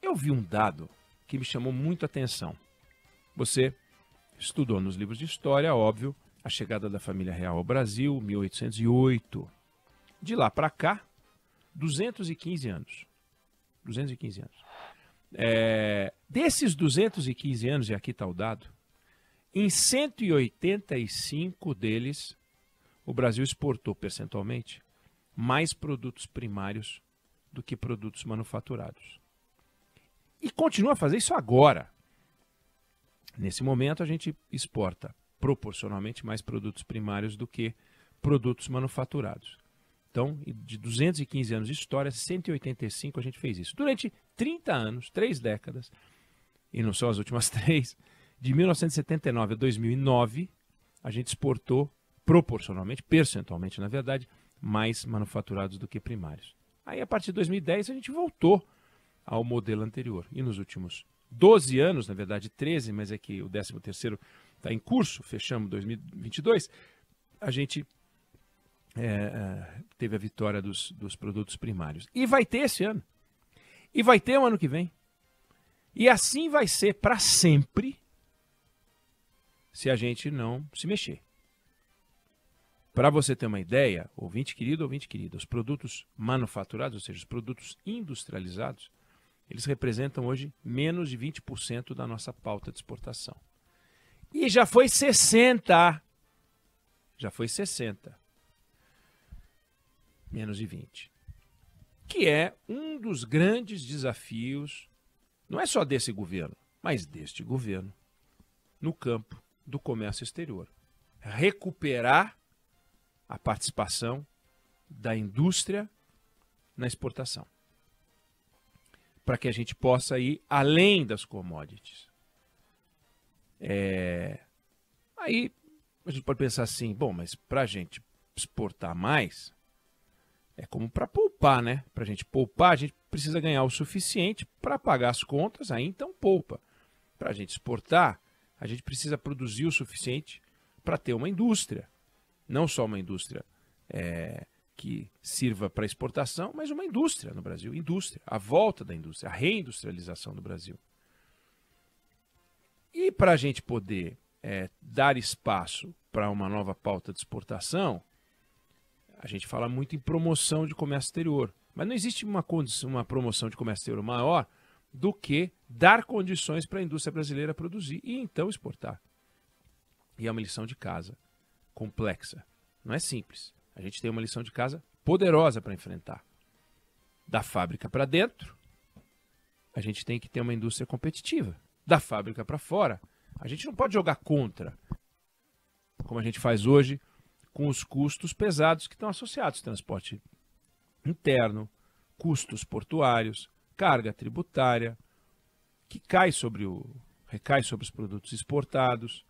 Eu vi um dado que me chamou muito a atenção. Você estudou nos livros de história, óbvio, a chegada da família real ao Brasil, 1808. De lá para cá, 215 anos. 215 anos. Desses 215 anos, e aqui está o dado, em 185 deles, o Brasil exportou percentualmente mais produtos primários do que produtos manufaturados. E continua a fazer isso agora. Nesse momento, a gente exporta proporcionalmente mais produtos primários do que produtos manufaturados. Então, de 215 anos de história, 185 a gente fez isso. Durante 30 anos, 3 décadas, e não são as últimas 3, de 1979 a 2009, a gente exportou proporcionalmente, percentualmente, na verdade, mais manufaturados do que primários. Aí, a partir de 2010, a gente voltou ao modelo anterior. E nos últimos 12 anos, na verdade 13, mas é que o 13º está em curso, fechamos 2022, a gente teve a vitória dos produtos primários. E vai ter esse ano. E vai ter o ano que vem. E assim vai ser para sempre se a gente não se mexer. Para você ter uma ideia, ouvinte querido, ouvinte querida, os produtos manufaturados, ou seja, os produtos industrializados, eles representam hoje menos de 20% da nossa pauta de exportação. E já foi 60%. Já foi 60%. Menos de 20%. Que é um dos grandes desafios, não é só desse governo, mas deste governo, no campo do comércio exterior. Recuperar a participação da indústria na exportação. Para que a gente possa ir além das commodities. Aí a gente pode pensar assim, bom, mas para a gente exportar mais, é como para poupar, né? Para a gente poupar, a gente precisa ganhar o suficiente para pagar as contas, aí então poupa. Para a gente exportar, a gente precisa produzir o suficiente para ter uma indústria. Não só uma indústria que sirva para exportação, mas uma indústria no Brasil. Indústria, a volta da indústria, a reindustrialização do Brasil. E para a gente poder dar espaço para uma nova pauta de exportação, a gente fala muito em promoção de comércio exterior. Mas não existe uma promoção de comércio exterior maior do que dar condições para a indústria brasileira produzir e então exportar. E é uma lição de casa complexa. Não é simples. A gente tem uma lição de casa poderosa para enfrentar. Da fábrica para dentro, a gente tem que ter uma indústria competitiva. Da fábrica para fora, a gente não pode jogar contra, como a gente faz hoje, com os custos pesados que estão associados. Transporte interno, custos portuários, carga tributária, que recai sobre os produtos exportados.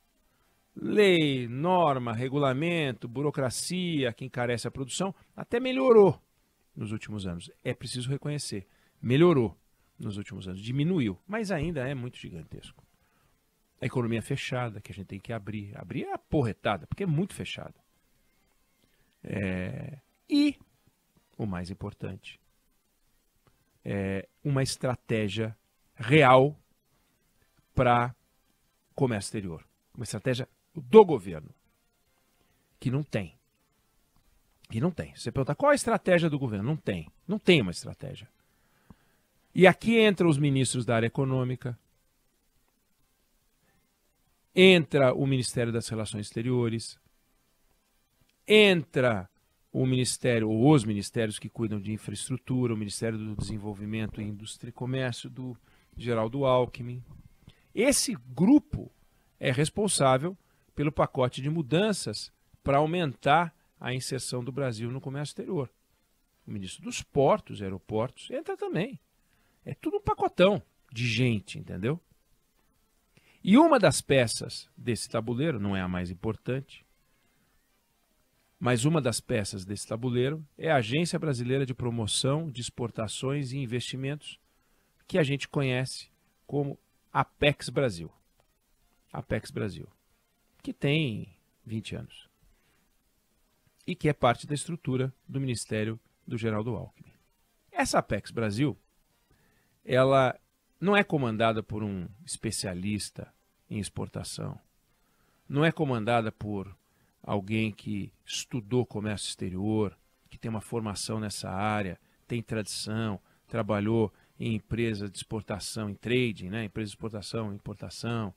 Lei, norma, regulamento, burocracia que encarece a produção, até melhorou nos últimos anos. É preciso reconhecer. Melhorou nos últimos anos, diminuiu, mas ainda é muito gigantesco. A economia fechada, que a gente tem que abrir. Abrir é a porretada, porque é muito fechada. E, o mais importante, uma estratégia real para comércio exterior. Uma estratégia do governo, que não tem. E não tem. Você pergunta, qual a estratégia do governo? Não tem. Não tem uma estratégia. E aqui entram os ministros da área econômica, entra o Ministério das Relações Exteriores, entra o Ministério, ou os ministérios que cuidam de infraestrutura, o Ministério do Desenvolvimento, Indústria e Comércio, do Geraldo Alckmin. Esse grupo é responsável pelo pacote de mudanças para aumentar a inserção do Brasil no comércio exterior. O ministro dos Portos, Aeroportos, entra também. É tudo um pacotão de gente, entendeu? E uma das peças desse tabuleiro, não é a mais importante, mas uma das peças desse tabuleiro é a Agência Brasileira de Promoção de Exportações e Investimentos, que a gente conhece como Apex Brasil. Apex Brasil, que tem 20 anos e que é parte da estrutura do Ministério do Geraldo Alckmin. Essa Apex Brasil, ela não é comandada por um especialista em exportação, não é comandada por alguém que estudou comércio exterior, que tem uma formação nessa área, tem tradição, trabalhou em empresas de exportação, em trading, né? Empresas de exportação, importação,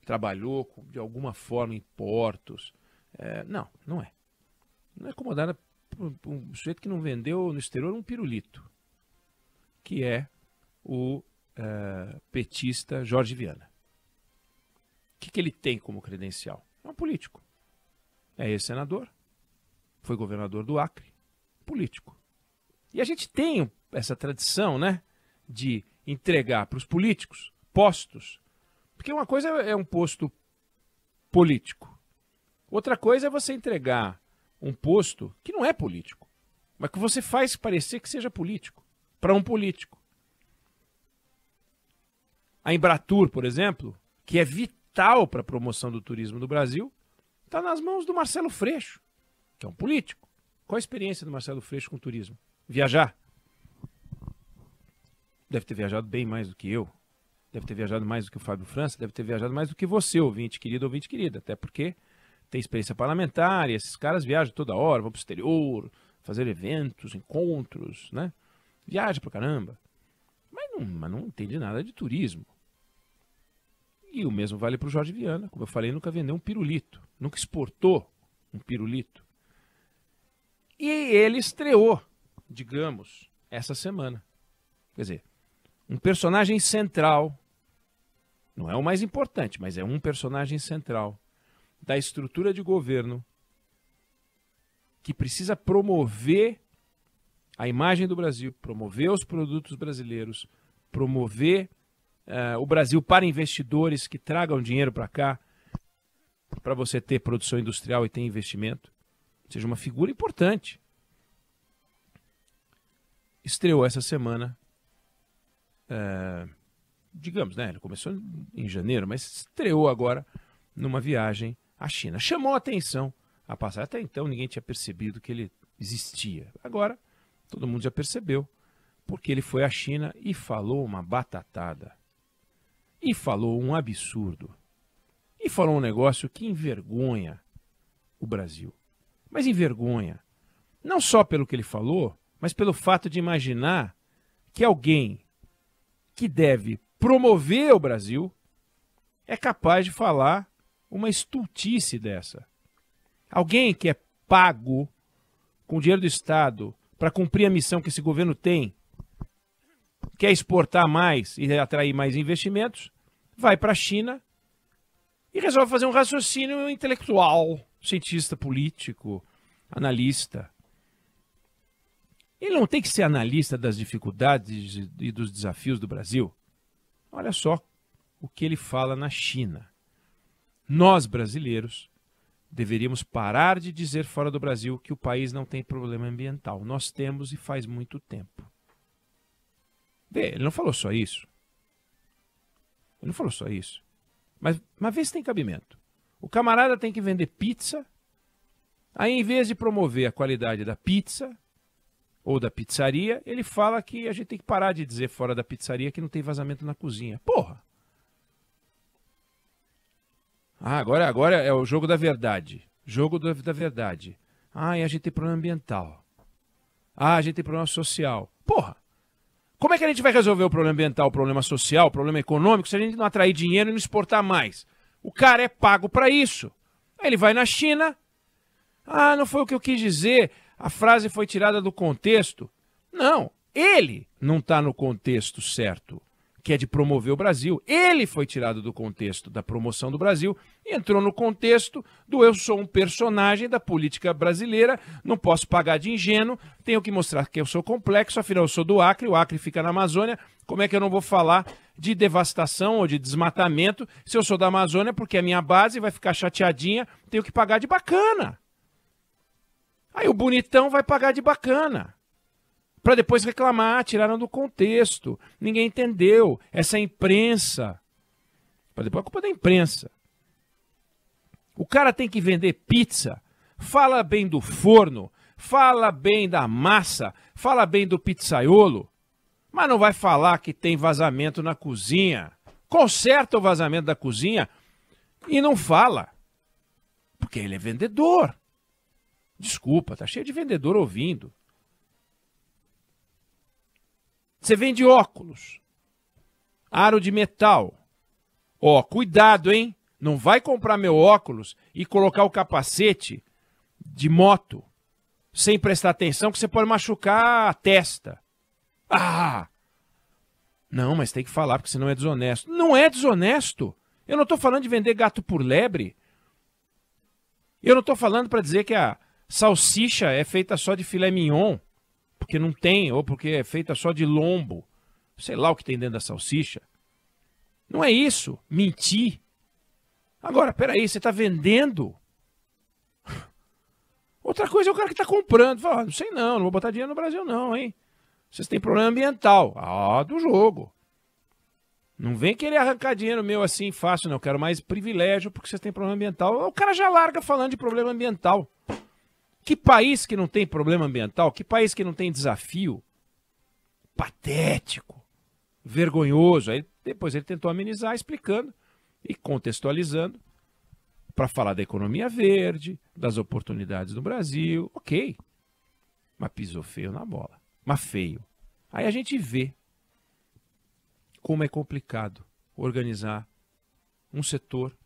trabalhou de alguma forma em portos. Não, não é. Não é comandada por um sujeito que não vendeu no exterior um pirulito, que é o petista Jorge Viana. O que ele tem como credencial? É um político. É ex-senador, foi governador do Acre, político. E a gente tem essa tradição, né, de entregar para os políticos postos, porque uma coisa é um posto político, outra coisa é você entregar um posto que não é político, mas que você faz parecer que seja político, para um político. A Embratur, por exemplo, que é vital para a promoção do turismo do Brasil, está nas mãos do Marcelo Freixo, que é um político. Qual a experiência do Marcelo Freixo com o turismo? Viajar. Deve ter viajado bem mais do que eu. Deve ter viajado mais do que o Fábio França. Deve ter viajado mais do que você, ouvinte querido, ouvinte querida. Até porque tem experiência parlamentar e esses caras viajam toda hora, vão para o exterior, fazer eventos, encontros, né? Viaja pra caramba. Mas não entende nada de turismo. E o mesmo vale para o Jorge Viana. Como eu falei, nunca vendeu um pirulito. Nunca exportou um pirulito. E ele estreou, digamos, essa semana. Quer dizer, um personagem central, não é o mais importante, mas é um personagem central da estrutura de governo que precisa promover a imagem do Brasil, promover os produtos brasileiros, promover o Brasil para investidores que tragam dinheiro para cá, para você ter produção industrial e ter investimento, seja uma figura importante. Estreou essa semana, digamos, né? Ele começou em janeiro, mas estreou agora numa viagem à China. Chamou a atenção a passagem. Até então ninguém tinha percebido que ele existia. Agora todo mundo já percebeu, porque ele foi à China e falou uma batatada. E falou um absurdo. E falou um negócio que envergonha o Brasil. Mas envergonha, não só pelo que ele falou, mas pelo fato de imaginar que alguém que deve promover o Brasil é capaz de falar uma estultice dessa. Alguém que é pago com dinheiro do Estado para cumprir a missão que esse governo tem, quer exportar mais e atrair mais investimentos, vai para a China e resolve fazer um raciocínio intelectual, cientista político, analista. Ele não tem que ser analista das dificuldades e dos desafios do Brasil. Olha só o que ele fala na China. Nós, brasileiros, deveríamos parar de dizer fora do Brasil que o país não tem problema ambiental. Nós temos e faz muito tempo. Vê, ele não falou só isso. Ele não falou só isso. Mas vê se tem cabimento. O camarada tem que vender pizza, aí em vez de promover a qualidade da pizza ou da pizzaria, ele fala que a gente tem que parar de dizer fora da pizzaria que não tem vazamento na cozinha. Porra! Ah, agora é o jogo da verdade. Jogo da verdade. Ah, e a gente tem problema ambiental. Ah, a gente tem problema social. Porra! Como é que a gente vai resolver o problema ambiental, o problema social, o problema econômico, se a gente não atrair dinheiro e não exportar mais? O cara é pago para isso. Aí ele vai na China. Ah, não foi o que eu quis dizer. A frase foi tirada do contexto. Não, ele não está no contexto certo, que é de promover o Brasil. Ele foi tirado do contexto da promoção do Brasil e entrou no contexto do eu sou um personagem da política brasileira, não posso pagar de ingênuo, tenho que mostrar que eu sou complexo, afinal eu sou do Acre, o Acre fica na Amazônia, como é que eu não vou falar de devastação ou de desmatamento se eu sou da Amazônia, porque a minha base vai ficar chateadinha, tenho que pagar de bacana. Aí o bonitão vai pagar de bacana. Para depois reclamar, tiraram do contexto. Ninguém entendeu. Essa imprensa. Para depois a culpa é da imprensa. O cara tem que vender pizza. Fala bem do forno. Fala bem da massa. Fala bem do pizzaiolo. Mas não vai falar que tem vazamento na cozinha. Conserta o vazamento da cozinha e não fala. Porque ele é vendedor. Desculpa, tá cheio de vendedor ouvindo. Você vende óculos. Aro de metal. Ó, cuidado, hein? Não vai comprar meu óculos e colocar o capacete de moto sem prestar atenção que você pode machucar a testa. Ah! Não, mas tem que falar porque senão é desonesto. Não é desonesto. Eu não estou falando de vender gato por lebre. Eu não estou falando para dizer que a salsicha é feita só de filé mignon, porque não tem, ou porque é feita só de lombo. Sei lá o que tem dentro da salsicha. Não é isso. Mentir. Agora, peraí, você está vendendo? Outra coisa é o cara que está comprando. Fala, não sei não vou botar dinheiro no Brasil não, hein? Vocês têm problema ambiental. Ah, do jogo. Não vem querer arrancar dinheiro meu assim fácil, não. Eu quero mais privilégio porque vocês têm problema ambiental. O cara já larga falando de problema ambiental. Que país que não tem problema ambiental? Que país que não tem desafio? Patético. Vergonhoso. Aí depois ele tentou amenizar explicando e contextualizando para falar da economia verde, das oportunidades no Brasil. Ok. Mas pisou feio na bola. Mas feio. Aí a gente vê como é complicado organizar um setor,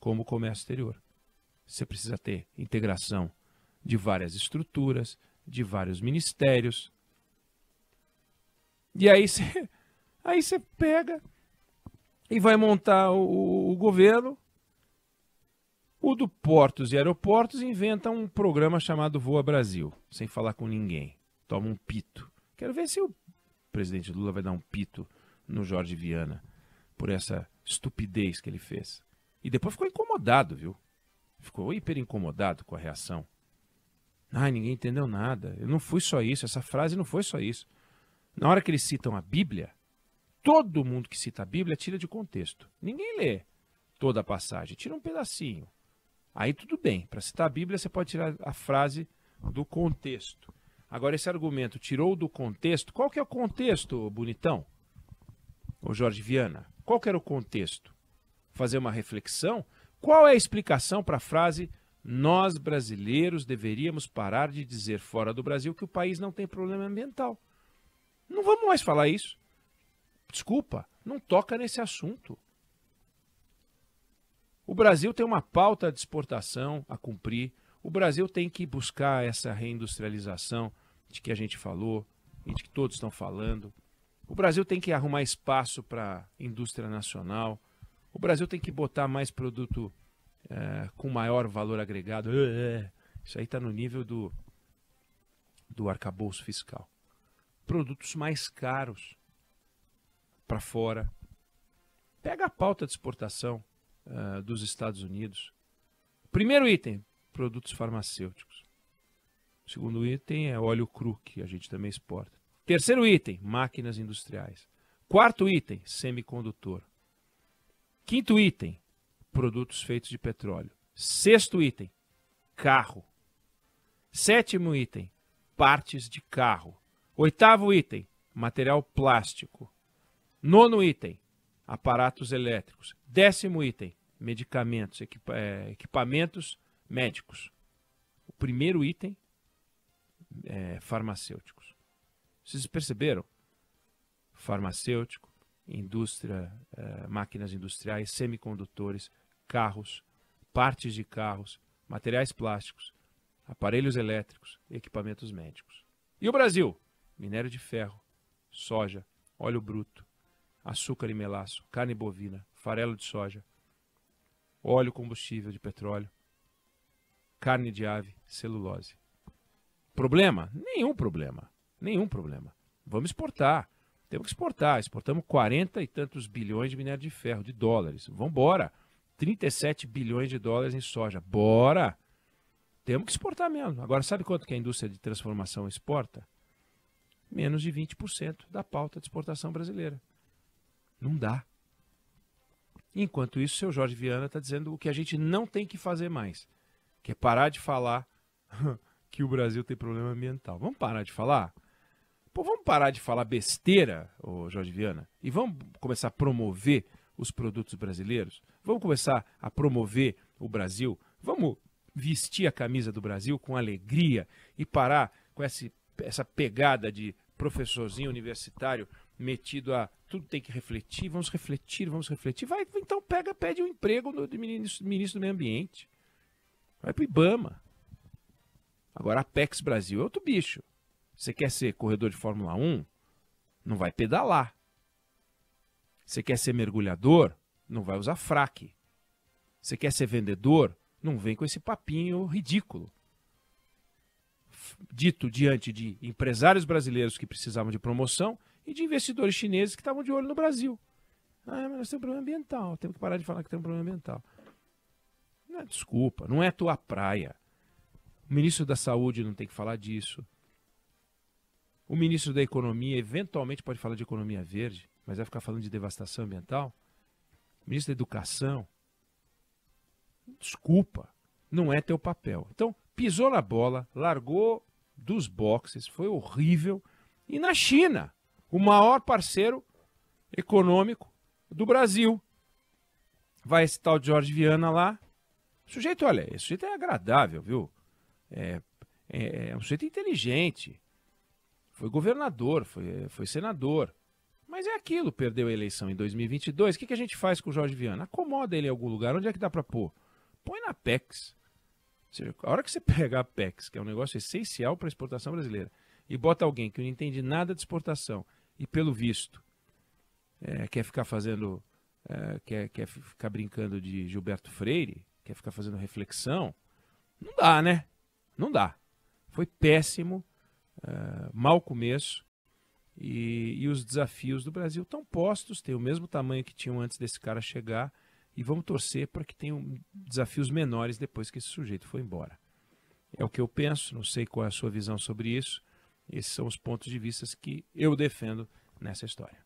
como o comércio exterior. Você precisa ter integração de várias estruturas, de vários ministérios. E aí você pega e vai montar o governo. O do Portos e Aeroportos inventa um programa chamado Voa Brasil, sem falar com ninguém. Toma um pito. Quero ver se o presidente Lula vai dar um pito no Jorge Viana por essa estupidez que ele fez. E depois ficou incomodado, viu? Ficou hiper incomodado com a reação. Ai, ninguém entendeu nada. Não foi só isso, essa frase não foi só isso. Na hora que eles citam a Bíblia, todo mundo que cita a Bíblia tira de contexto. Ninguém lê toda a passagem, tira um pedacinho. Aí tudo bem, para citar a Bíblia você pode tirar a frase do contexto. Agora esse argumento tirou do contexto, qual que é o contexto, bonitão? Ô Jorge Viana, qual que era o contexto? Fazer uma reflexão? Qual é a explicação para a frase nós brasileiros deveríamos parar de dizer fora do Brasil que o país não tem problema ambiental? Não vamos mais falar isso. Desculpa, não toca nesse assunto. O Brasil tem uma pauta de exportação a cumprir. O Brasil tem que buscar essa reindustrialização de que a gente falou e de que todos estão falando. O Brasil tem que arrumar espaço para a indústria nacional. O Brasil tem que botar mais produto com maior valor agregado. Isso aí está no nível do arcabouço fiscal. Produtos mais caros para fora. Pega a pauta de exportação dos Estados Unidos. Primeiro item, produtos farmacêuticos. O segundo item é óleo cru, que a gente também exporta. Terceiro item, máquinas industriais. Quarto item, semicondutor. Quinto item, produtos feitos de petróleo. Sexto item, carro. Sétimo item, partes de carro. Oitavo item, material plástico. Nono item, aparatos elétricos. Décimo item, medicamentos, equipamentos médicos. O primeiro item é farmacêuticos. Vocês perceberam? Farmacêutico, indústria, máquinas industriais, semicondutores, carros, partes de carros, materiais plásticos, aparelhos elétricos, equipamentos médicos. E o Brasil? Minério de ferro, soja, óleo bruto, açúcar e melaço, carne bovina, farelo de soja, óleo combustível de petróleo, carne de ave, celulose. Problema? Nenhum problema. Nenhum problema. Vamos exportar. Temos que exportar. Exportamos 40 e tantos bilhões de minério de ferro, de dólares. Vamos embora. 37 bilhões de dólares em soja. Bora! Temos que exportar mesmo. Agora, sabe quanto que a indústria de transformação exporta? Menos de 20% da pauta de exportação brasileira. Não dá. Enquanto isso, o seu Jorge Viana está dizendo o que a gente não tem que fazer mais, que é parar de falar que o Brasil tem problema ambiental. Vamos parar de falar? Pô, vamos parar de falar besteira, ô Jorge Viana, e vamos começar a promover os produtos brasileiros? Vamos começar a promover o Brasil? Vamos vestir a camisa do Brasil com alegria e parar com essa pegada de professorzinho universitário metido a tudo tem que refletir, vamos refletir, vamos refletir. Vai, então pede um emprego do ministro do Meio Ambiente. Vai pro IBAMA. Agora a Apex Brasil é outro bicho. Você quer ser corredor de Fórmula 1? Não vai pedalar. Você quer ser mergulhador? Não vai usar fraque. Você quer ser vendedor? Não vem com esse papinho ridículo. Dito diante de empresários brasileiros que precisavam de promoção e de investidores chineses que estavam de olho no Brasil. Ah, mas nós temos um problema ambiental. Temos que parar de falar que tem um problema ambiental. Não, desculpa, não é tua praia. O ministro da Saúde não tem que falar disso. O ministro da Economia eventualmente pode falar de economia verde, mas vai ficar falando de devastação ambiental. O ministro da Educação, desculpa, não é teu papel. Então, pisou na bola, largou dos boxes, foi horrível. E na China, o maior parceiro econômico do Brasil. Vai esse tal de Jorge Viana lá. O sujeito, olha, esse sujeito é agradável, viu? É um sujeito inteligente. Foi governador, foi senador. Mas é aquilo, perdeu a eleição em 2022. O que a gente faz com o Jorge Viana? Acomoda ele em algum lugar. Onde é que dá para pôr? Põe na Apex. Ou seja, a hora que você pega a Apex, que é um negócio essencial para a exportação brasileira, e bota alguém que não entende nada de exportação e, pelo visto, quer ficar fazendo... quer ficar brincando de Gilberto Freire, quer ficar fazendo reflexão, não dá, né? Não dá. Foi péssimo. Mau começo e os desafios do Brasil estão postos, tem o mesmo tamanho que tinham antes desse cara chegar e vamos torcer para que tenham desafios menores depois que esse sujeito foi embora. É o que eu penso, não sei qual é a sua visão sobre isso, esses são os pontos de vista que eu defendo nessa história.